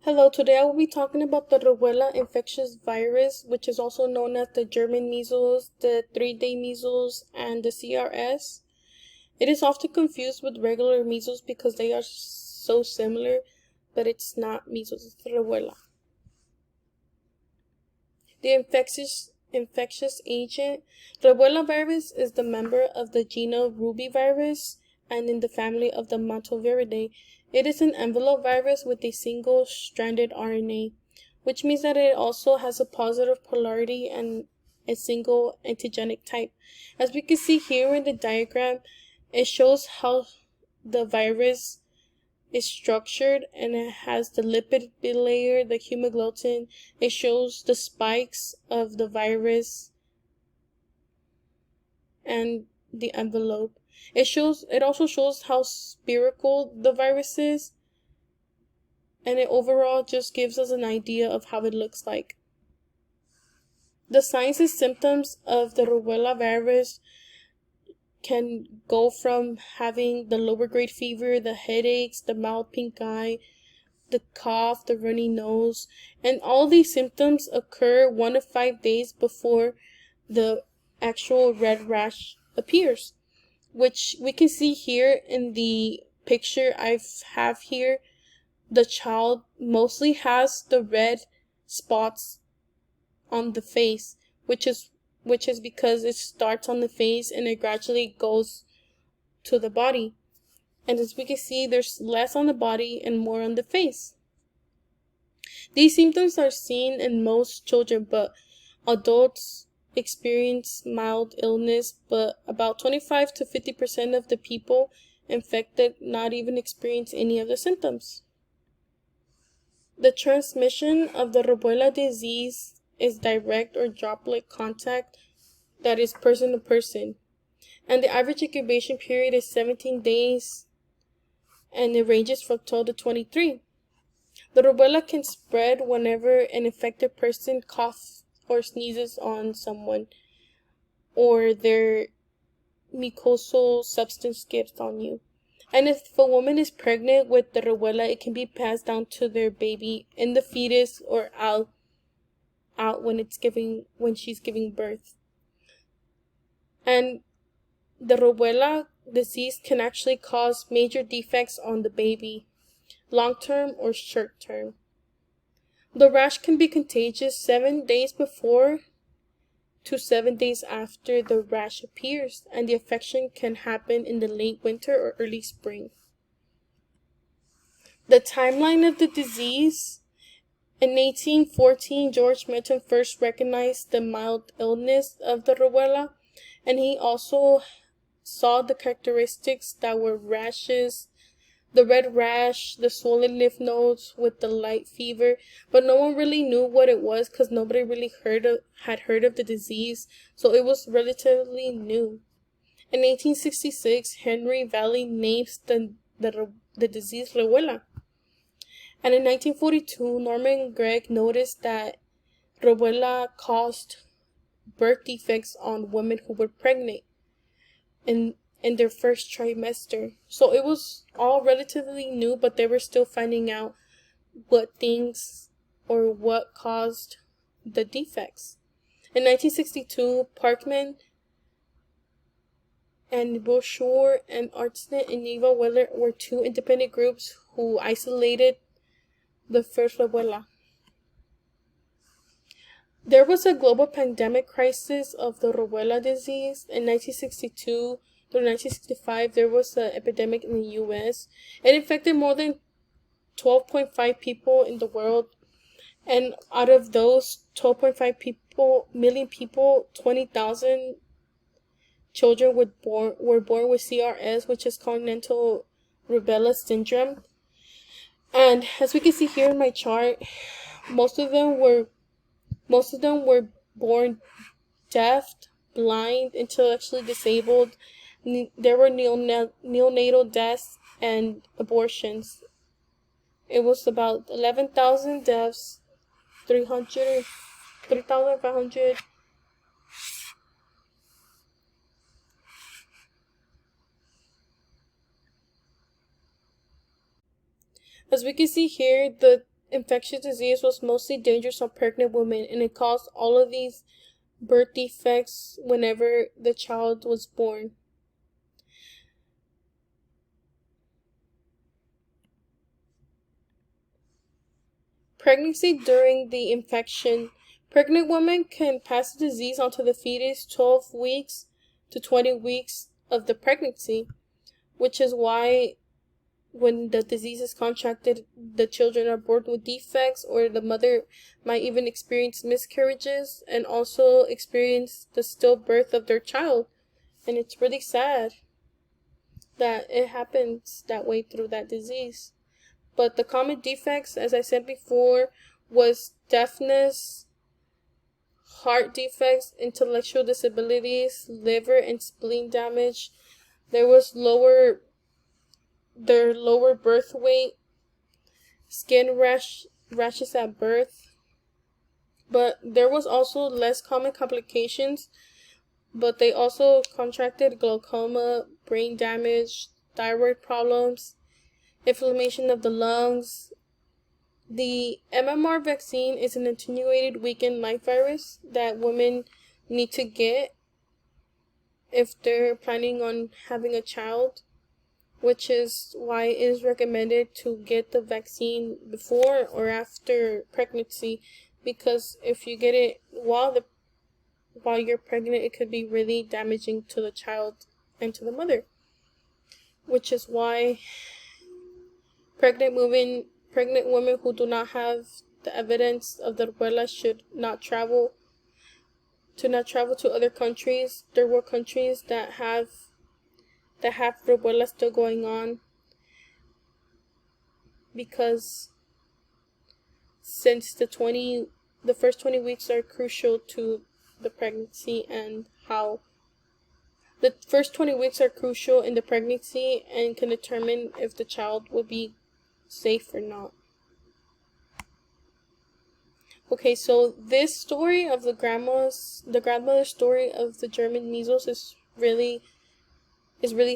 Hello, today I will be talking about the Rubella infectious virus, which is also known as the German measles, the 3-day measles, and the CRS. It is often confused with regular measles because they are so similar, but it's not measles, it's the Rubella. The infectious agent. Rubella virus is the member of the genus Rubivirus and in the family of the Mantoviridae. It is an envelope virus with a single-stranded RNA, which means that it also has a positive polarity and a single antigenic type. As we can see here in the diagram, it shows how the virus is structured, and it has the lipid bilayer, the hemagglutinin. It shows the spikes of the virus and the envelope. It also shows how spherical the virus is, and it overall just gives us an idea of how it looks like. The signs and symptoms of the rubella virus can go from having the lower grade fever, the headaches, the mild pink eye, the cough, the runny nose, and all these symptoms occur 1 to 5 days before the actual red rash appears, which we can see here in the picture I have here. The child mostly has the red spots on the face, which is because it starts on the face and it gradually goes to the body. And as we can see, there's less on the body and more on the face. These symptoms are seen in most children, but adults experience mild illness, but about 25 to 50% of the people infected not even experience any of the symptoms. The transmission of the Rubella disease is direct or droplet contact, that is person to person. And the average incubation period is 17 days, and it ranges from 12 to 23. The rubella can spread whenever an infected person coughs or sneezes on someone, or their mucosal substance gets on you. And if a woman is pregnant with the rubella, it can be passed down to their baby in the fetus or out when she's giving birth. And the rubella disease can actually cause major defects on the baby, long-term or short-term. The rash can be contagious 7 days before to 7 days after the rash appears, and the infection can happen in the late winter or early spring. The timeline of the disease. In 1814, George Merton first recognized the mild illness of the rubella, and he also saw the characteristics that were rashes, the red rash, the swollen lymph nodes with the light fever, but no one really knew what it was because nobody really had heard of the disease, so it was relatively new. In 1866, Henry Valley names the disease rubella. And in 1942, Norman Gregg noticed that rubella caused birth defects on women who were pregnant in their first trimester. So it was all relatively new, but they were still finding out what things or what caused the defects. In 1962, Parkman and Bouchard and Arston and Neva Weller were two independent groups who isolated the first rubella. There was a global pandemic crisis of the rubella disease. In 1962 through 1965, there was an epidemic in the U.S. It infected more than 12.5 people in the world, and out of those 12.5 million people, 20,000 children were born with CRS, which is congenital rubella syndrome. And as we can see here in my chart, most of them were born deaf, blind, intellectually disabled. There were neonatal deaths and abortions. It was about 11,000 deaths, 3,500. As we can see here, infectious disease was mostly dangerous on pregnant women, and it caused all of these birth defects whenever the child was born. Pregnancy during the infection. Pregnant women can pass the disease onto the fetus 12 weeks to 20 weeks of the pregnancy, which is why when the disease is contracted, the children are born with defects, or the mother might even experience miscarriages and also experience the stillbirth of their child. And it's really sad that it happens that way through that disease. But the common defects, as I said before, was deafness, heart defects, intellectual disabilities, liver and spleen damage. There was their lower birth weight, skin rashes at birth. But there was also less common complications, but they also contracted glaucoma, brain damage, thyroid problems, inflammation of the lungs. The MMR vaccine is an attenuated weakened live virus that women need to get if they're planning on having a child, which is why it is recommended to get the vaccine before or after pregnancy, because if you get it while you're pregnant, it could be really damaging to the child and to the mother, which is why pregnant women who do not have the evidence of the rubella should not travel to other countries. There were countries that have rubella still going on, because since the first 20 weeks are crucial to the pregnancy, and how the first 20 weeks are crucial in the pregnancy and can determine if the child will be safe or not. Okay, so this story of the grandmother's story of the German measles is really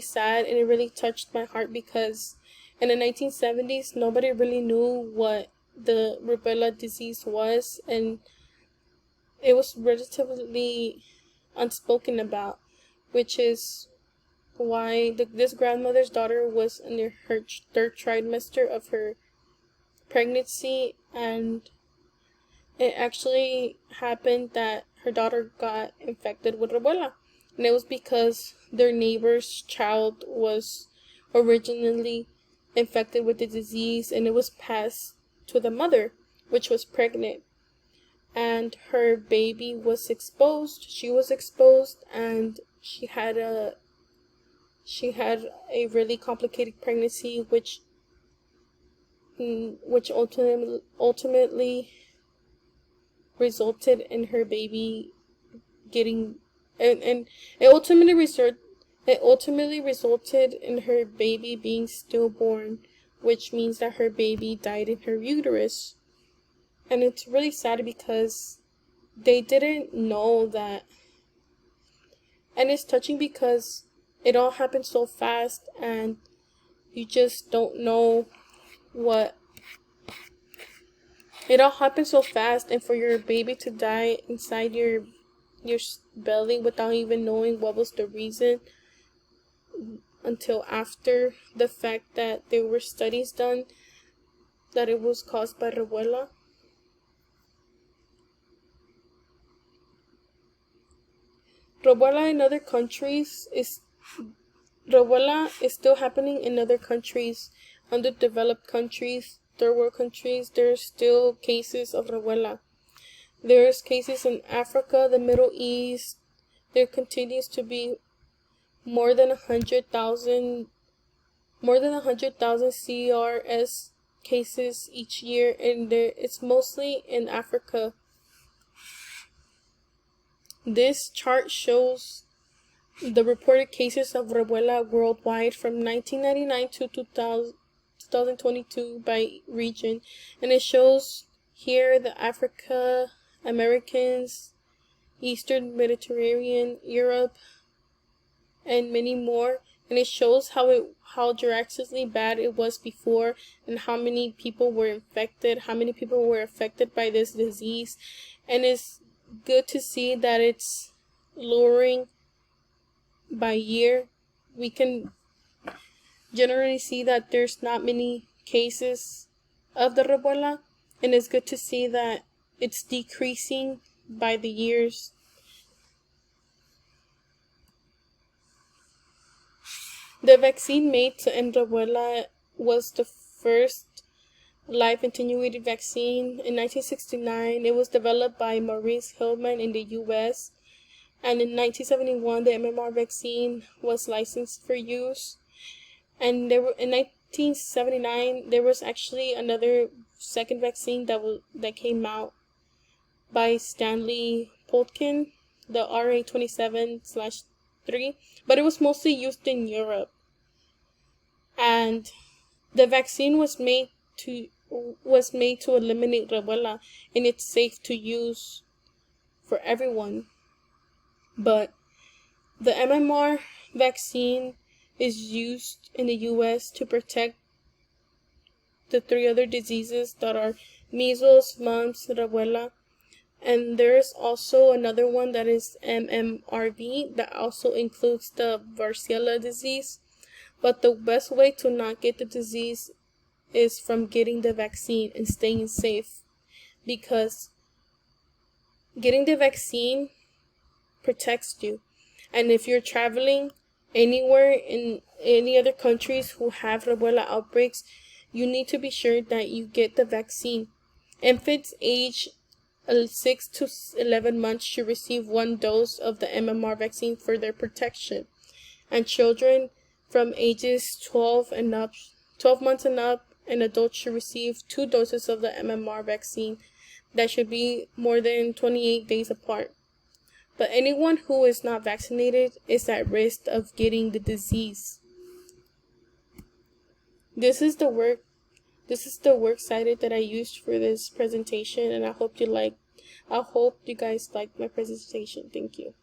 sad, and it really touched my heart, because in the 1970s nobody really knew what the rubella disease was, and it was relatively unspoken about, which is why this grandmother's daughter was in her third trimester of her pregnancy, and it actually happened that her daughter got infected with rubella. And it was because their neighbor's child was originally infected with the disease, and it was passed to the mother, which was pregnant. And her baby was exposed. She was exposed, and she had a really complicated pregnancy, which ultimately resulted in her baby getting and it ultimately resulted in her baby being stillborn, which means that her baby died in her uterus. And it's really sad because they didn't know that, and it's touching because it all happened so fast, and you just don't know what. It all happened so fast, and for your baby to die inside your belly without even knowing what was the reason until after the fact that there were studies done that it was caused by rubella. Rubella is still happening in other countries, underdeveloped countries, third world countries. There's still cases of rubella. There's cases in Africa, the Middle East. There continues to be more than 100,000 CRS cases each year, and it's mostly in Africa. This chart shows the reported cases of rubella worldwide from 1999 to 2022 by region, and it shows here the Africa, Americans, Eastern Mediterranean, Europe, and many more. and it shows how drastically bad it was before, and how many people were infected, how many people were affected by this disease. And it's good to see that it's lowering by year. We can generally see that there's not many cases of the Rubella, and it's good to see that it's decreasing by the years. The vaccine made to end Rubella was the first live attenuated vaccine in 1969. It was developed by Marisol in the US, and in 1971 the MMR vaccine was licensed for use. And in 1979 there was actually another second vaccine that came out by Stanley Polkin, the RA27/3, but it was mostly used in Europe. And the vaccine was made to eliminate Rubella, and it's safe to use for everyone. But the MMR vaccine is used in the US to protect the 3 other diseases that are measles, mumps, rubella, and there's also another one that is MMRV that also includes the varicella disease. But the best way to not get the disease is from getting the vaccine and staying safe, because getting the vaccine protects you. And if you're traveling anywhere in any other countries who have Rubella outbreaks, you need to be sure that you get the vaccine. Infants aged 6 to 11 months should receive 1 dose of the MMR vaccine for their protection, and children from ages 12 months and up, and adults should receive 2 doses of the MMR vaccine that should be more than 28 days apart. But anyone who is not vaccinated is at risk of getting the disease. This is the works cited that I used for this presentation, and I hope you guys liked my presentation. Thank you.